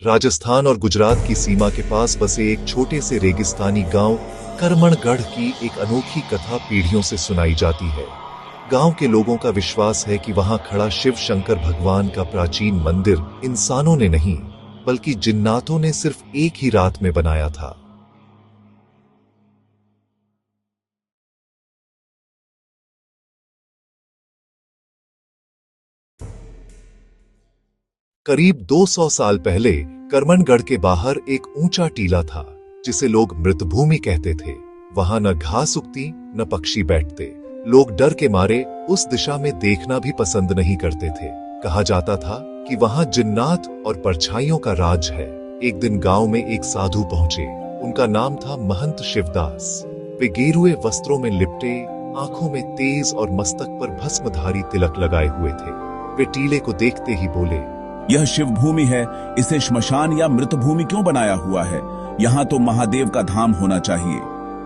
राजस्थान और गुजरात की सीमा के पास बसे एक छोटे से रेगिस्तानी गांव करमणगढ़ की एक अनोखी कथा पीढ़ियों से सुनाई जाती है। गांव के लोगों का विश्वास है कि वहां खड़ा शिव शंकर भगवान का प्राचीन मंदिर इंसानों ने नहीं बल्कि जिन्नातों ने सिर्फ एक ही रात में बनाया था। करीब 200 साल पहले करमणगढ़ के बाहर एक ऊंचा टीला था जिसे लोग मृतभूमि कहते थे। वहां न घास उगती न पक्षी बैठते। लोग डर के मारे उस दिशा में देखना भी पसंद नहीं करते थे। कहा जाता था कि वहां जिन्नात और परछाइयों का राज है। एक दिन गांव में एक साधु पहुंचे। उनका नाम था महंत शिवदास। वे गेरुए वस्त्रों में लिपटे, आंखों में तेज और मस्तक पर भस्मधारी तिलक लगाए हुए थे। वे टीले को देखते ही बोले, यह शिव भूमि है, इसे श्मशान या मृत भूमि क्यों बनाया हुआ है? यहाँ तो महादेव का धाम होना चाहिए।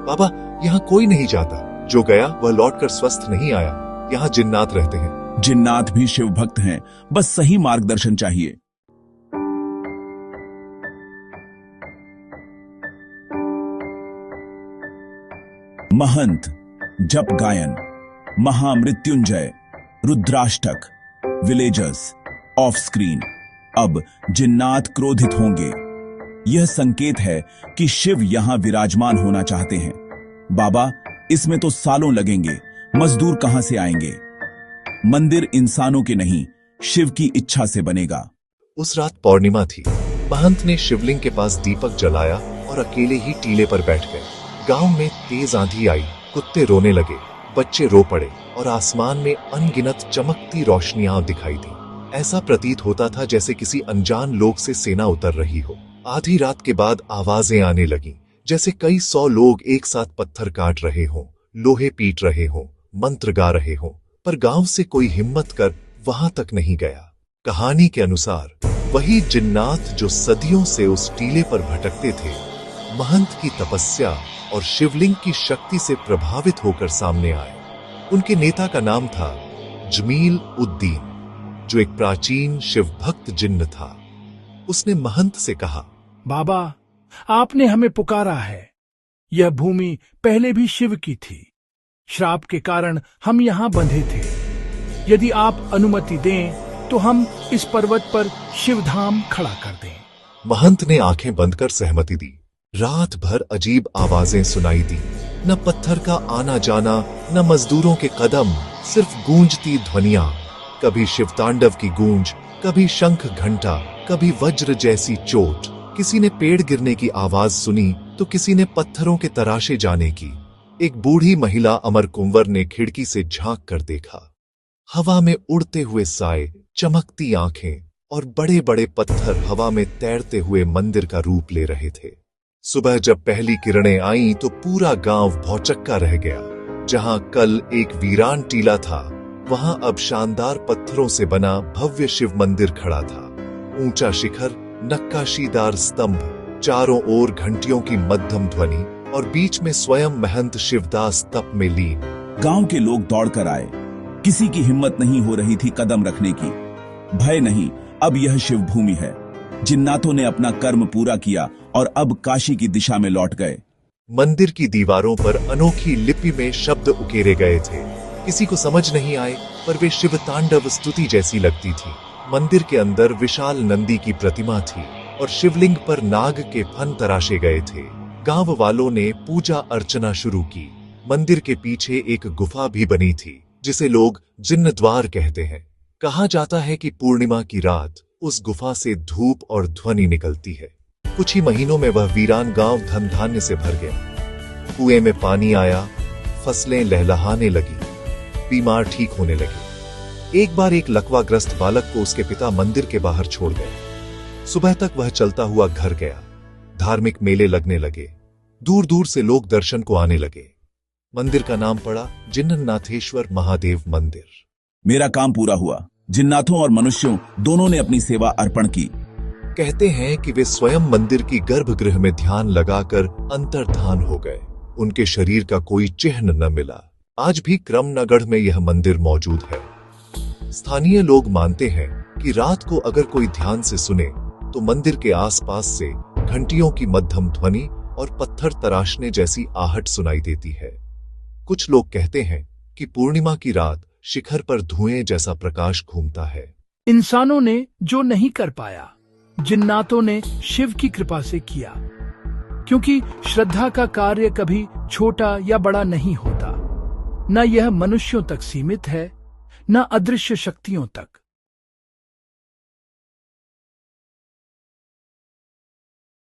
बाबा, यहाँ कोई नहीं जाता। जो गया वह लौटकर स्वस्थ नहीं आया। यहाँ जिन्नात रहते हैं। जिन्नात भी शिव भक्त हैं, बस सही मार्गदर्शन चाहिए। महंत, जप गायन, महामृत्युंजय, रुद्राष्टक, विलेजर्स, ऑफ स्क्रीन। अब जिन्नात क्रोधित होंगे। यह संकेत है कि शिव यहां विराजमान होना चाहते हैं। बाबा, इसमें तो सालों लगेंगे, मजदूर कहां से आएंगे? मंदिर इंसानों के नहीं, शिव की इच्छा से बनेगा। उस रात पौर्णिमा थी। महंत ने शिवलिंग के पास दीपक जलाया और अकेले ही टीले पर बैठ गए। गांव में तेज आंधी आई, कुत्ते रोने लगे, बच्चे रो पड़े और आसमान में अनगिनत चमकती रोशनियां दिखाई दी। ऐसा प्रतीत होता था जैसे किसी अनजान लोक से सेना उतर रही हो। आधी रात के बाद आवाजें आने लगीं, जैसे कई 100 लोग एक साथ पत्थर काट रहे हों, लोहे पीट रहे हों, मंत्र गा रहे हों। पर गांव से कोई हिम्मत कर वहां तक नहीं गया। कहानी के अनुसार वही जिन्नात जो सदियों से उस टीले पर भटकते थे, महंत की तपस्या और शिवलिंग की शक्ति से प्रभावित होकर सामने आए। उनके नेता का नाम था जमील उद्दीन, जो एक प्राचीन शिव भक्त जिन्न था। उसने महंत से कहा, बाबा, आपने हमें पुकारा है। यह भूमि पहले भी शिव की थी। श्राप के कारण हम यहाँ बंधे थे। यदि आप अनुमति दें तो हम इस पर्वत पर शिवधाम खड़ा कर दें। महंत ने आंखें बंद कर सहमति दी। रात भर अजीब आवाजें सुनाई दी। न पत्थर का आना जाना, न मजदूरों के कदम, सिर्फ गूंजती ध्वनियां। कभी शिवतांडव की गूंज, कभी शंख घंटा, कभी वज्र जैसी चोट। किसी ने पेड़ गिरने की आवाज सुनी तो किसी ने पत्थरों के तराशे जाने की। एक बूढ़ी महिला अमर कुंवर ने खिड़की से झांक कर देखा। हवा में उड़ते हुए साए, चमकती आंखें और बड़े बड़े पत्थर हवा में तैरते हुए मंदिर का रूप ले रहे थे। सुबह जब पहली किरणें आईं तो पूरा गांव भौचक्का रह गया। जहां कल एक वीरान टीला था, वहां अब शानदार पत्थरों से बना भव्य शिव मंदिर खड़ा था। ऊंचा शिखर, नक्काशीदार स्तंभ, चारों ओर घंटियों की मध्यम ध्वनि और बीच में स्वयं महंत शिवदास तप में लीन। गांव के लोग दौड़कर आए। किसी की हिम्मत नहीं हो रही थी कदम रखने की। भय नहीं, अब यह शिव भूमि है। जिन्नातों ने अपना कर्म पूरा किया और अब काशी की दिशा में लौट गए। मंदिर की दीवारों पर अनोखी लिपि में शब्द उकेरे गए थे। किसी को समझ नहीं आए, पर वे शिव तांडव स्तुति जैसी लगती थी। मंदिर के अंदर विशाल नंदी की प्रतिमा थी और शिवलिंग पर नाग के फन तराशे गए थे। गांव वालों ने पूजा अर्चना शुरू की। मंदिर के पीछे एक गुफा भी बनी थी जिसे लोग जिन्न द्वार कहते हैं। कहा जाता है कि पूर्णिमा की रात उस गुफा से धूप और ध्वनि निकलती है। कुछ ही महीनों में वह वीरान गांव धन धान्य से भर गया। कुएं में पानी आया, फसलें लहलहाने लगी, बीमार ठीक होने लगे। एक बार एक लकवाग्रस्त बालक को उसके पिता मंदिर के बाहर छोड़ गए। सुबह तक वह चलता हुआ घर गया। धार्मिक मेले लगने लगे। दूर दूर से लोग दर्शन को आने लगे। मंदिर का नाम पड़ा जिन्ननाथेश्वर महादेव मंदिर। मेरा काम पूरा हुआ। जिन्नातों और मनुष्यों दोनों ने अपनी सेवा अर्पण की। कहते हैं कि वे स्वयं मंदिर की गर्भगृह में ध्यान लगाकर अंतर्धान हो गए। उनके शरीर का कोई चिन्ह न मिला। आज भी क्रमनगढ़ में यह मंदिर मौजूद है। स्थानीय लोग मानते हैं कि रात को अगर कोई ध्यान से सुने तो मंदिर के आसपास से घंटियों की मध्यम ध्वनि और पत्थर तराशने जैसी आहट सुनाई देती है। कुछ लोग कहते हैं कि पूर्णिमा की रात शिखर पर धुएं जैसा प्रकाश घूमता है। इंसानों ने जो नहीं कर पाया, जिन्नातों ने शिव की कृपा से किया, क्योंकि श्रद्धा का कार्य कभी छोटा या बड़ा नहीं होता। न यह मनुष्यों तक सीमित है, न अदृश्य शक्तियों तक।